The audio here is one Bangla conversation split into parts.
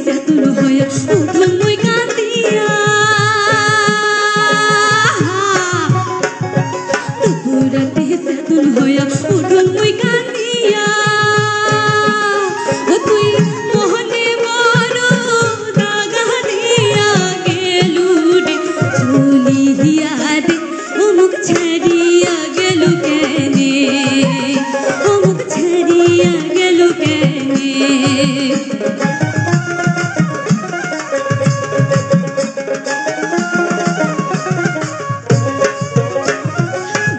সেতুর হইয়া উঠুন মই কান্দিয়া দুপুরাতে সেতুর হইয়া উঠুন মই কান্দিয়া ও তুই মোহনে বড় দাগা দিয়া গেলু রে চলিয়া রে ও মুখ ছাড়িয়া গেলু কেনে ও মুখ ছাড়িয়া গেলু কেনে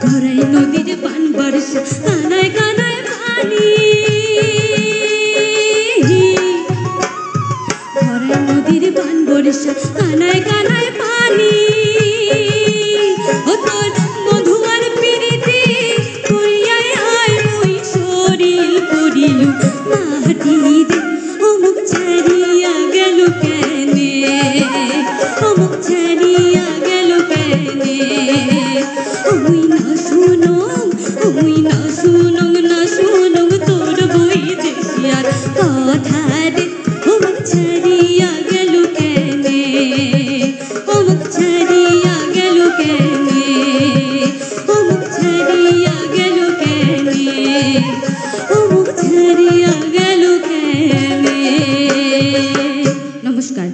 ঘরাই নদীর পান বর্ষা কানায় কানায় পানি ঘরাই নদীর পান বর্ষা কানায় কানায় পানি ও তোর মধুয়ার পিরিতি করিয়াই আয় মই শরীর করিলু মাটি দে ও মুখ ছাড়িয়া গেল কেনে ও মুখ ছাড়িয়া গেল কেনে ওই না শুনং তোর বই দেখিয়ার কথা রে ও মুখ ছাড়িয়া গেল কেনে ও মুখ ছাড়িয়া গেল কেনে ও মুখ ছাড়িয়া গেল কেনে ও মুখ ছাড়িয়া গেল কেনে। নমস্কার।